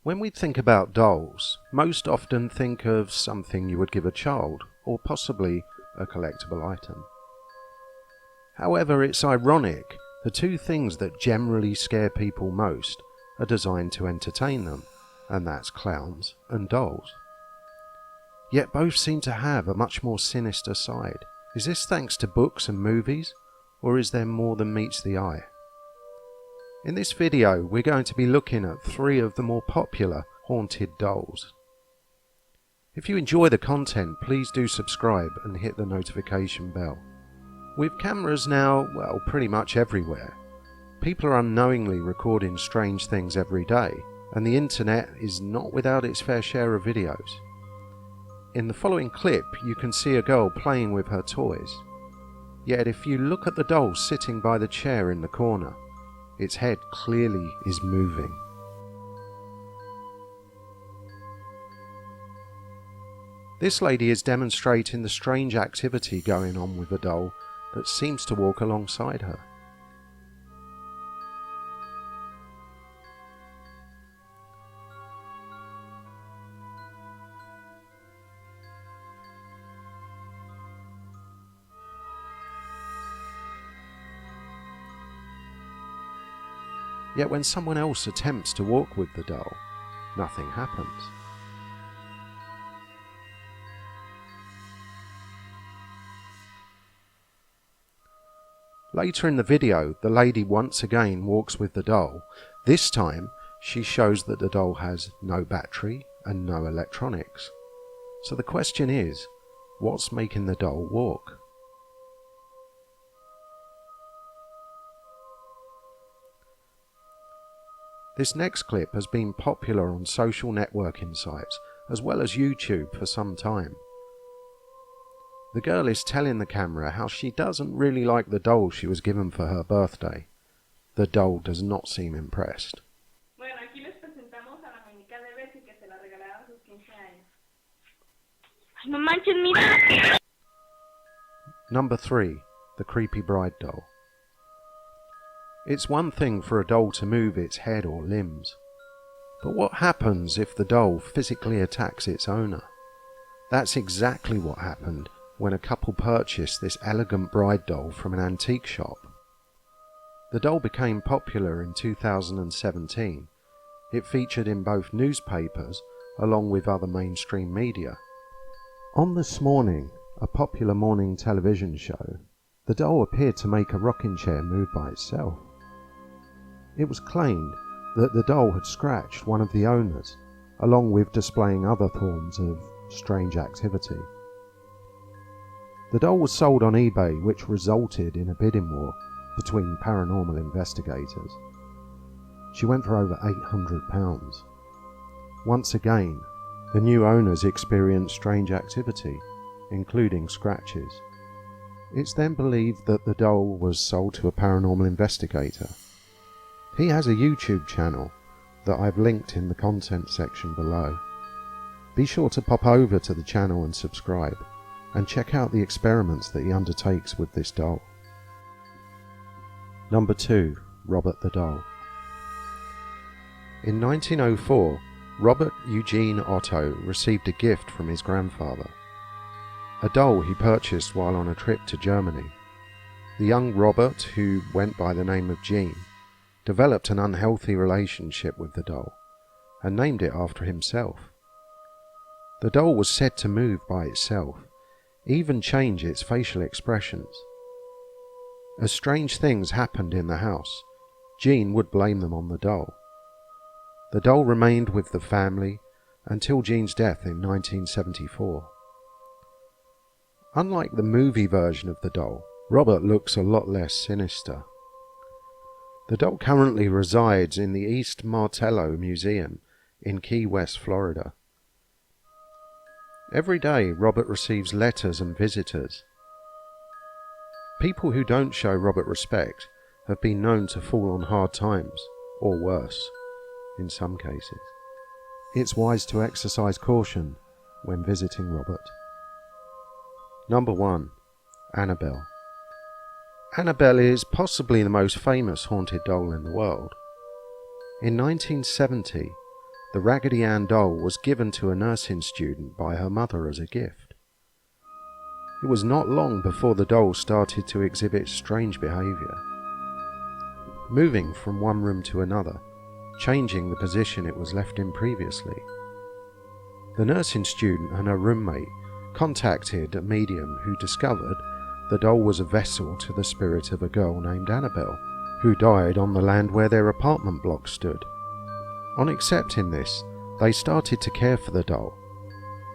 When we think about dolls, most often think of something you would give a child, or possibly a collectible item. However, it's ironic, the two things that generally scare people most are designed to entertain them, and that's clowns and dolls. Yet both seem to have a much more sinister side. Is this thanks to books and movies, or is there more than meets the eye? In this video, we're going to be looking at 3 of the more popular haunted dolls. If you enjoy the content, please do subscribe and hit the notification bell. With cameras now, well, pretty much everywhere, people are unknowingly recording strange things every day, and the internet is not without its fair share of videos. In the following clip, you can see a girl playing with her toys. Yet if you look at the doll sitting by the chair in the corner, its head clearly is moving. This lady is demonstrating the strange activity going on with the doll that seems to walk alongside her. Yet when someone else attempts to walk with the doll, nothing happens. Later in the video, the lady once again walks with the doll. This time, she shows that the doll has no battery and no electronics. So the question is, what's making the doll walk? This next clip has been popular on social networking sites as well as YouTube for some time. The girl is telling the camera how she doesn't really like the doll she was given for her birthday. The doll does not seem impressed. Bueno, aquí les presentamos a la muñeca de Bessie que se la regalaron a sus 15 años. Ay, no manches, mira. Number 3. The creepy bride doll. It's one thing for a doll to move its head or limbs, but what happens if the doll physically attacks its owner? That's exactly what happened when a couple purchased this elegant bride doll from an antique shop. The doll became popular in 2017. It featured in both newspapers along with other mainstream media. On This Morning, a popular morning television show, the doll appeared to make a rocking chair move by itself. It was claimed that the doll had scratched one of the owners, along with displaying other forms of strange activity. The doll was sold on eBay, which resulted in a bidding war between paranormal investigators. She went for over £800. Once again, the new owners experienced strange activity, including scratches. It's then believed that the doll was sold to a paranormal investigator. He has a YouTube channel that I've linked in the content section below. Be sure to pop over to the channel and subscribe, and check out the experiments that he undertakes with this doll. Number 2. Robert the Doll. In 1904, Robert Eugene Otto received a gift from his grandfather. A doll he purchased while on a trip to Germany. The young Robert, who went by the name of Gene, developed an unhealthy relationship with the doll and named it after himself. The doll was said to move by itself, even change its facial expressions. As strange things happened in the house, Gene would blame them on the doll. The doll remained with the family until Gene's death in 1974. Unlike the movie version of the doll, Robert looks a lot less sinister. The doll currently resides in the East Martello Museum in Key West, Florida. Every day, Robert receives letters and visitors. People who don't show Robert respect have been known to fall on hard times, or worse, in some cases. It's wise to exercise caution when visiting Robert. Number 1. Annabelle. Annabelle is possibly the most famous haunted doll in the world. In 1970, the Raggedy Ann doll was given to a nursing student by her mother as a gift. It was not long before the doll started to exhibit strange behaviour, moving from one room to another, changing the position it was left in previously. The nursing student and her roommate contacted a medium who discovered the doll was a vessel to the spirit of a girl named Annabelle, who died on the land where their apartment block stood. On accepting this, they started to care for the doll.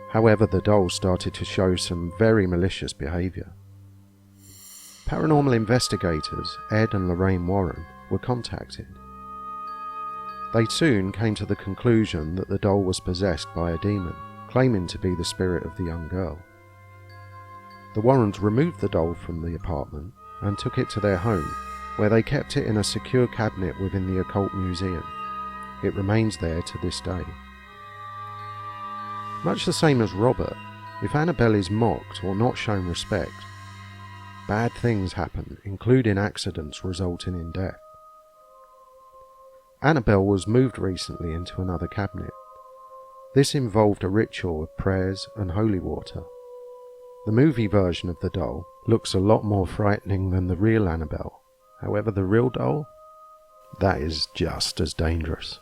However, the doll started to show some very malicious behaviour. Paranormal investigators Ed and Lorraine Warren were contacted. They soon came to the conclusion that the doll was possessed by a demon, claiming to be the spirit of the young girl. The Warrens removed the doll from the apartment and took it to their home, where they kept it in a secure cabinet within the occult museum. It remains there to this day. Much the same as Robert, if Annabelle is mocked or not shown respect, bad things happen, including accidents resulting in death. Annabelle was moved recently into another cabinet. This involved a ritual of prayers and holy water. The movie version of the doll looks a lot more frightening than the real Annabelle. However, the real doll, that is just as dangerous.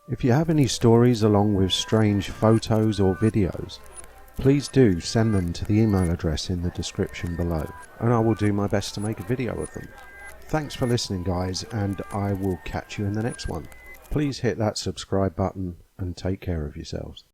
If you have any stories along with strange photos or videos, please do send them to the email address in the description below, and I will do my best to make a video of them. Thanks for listening, guys, and I will catch you in the next one. Please hit that subscribe button and take care of yourselves.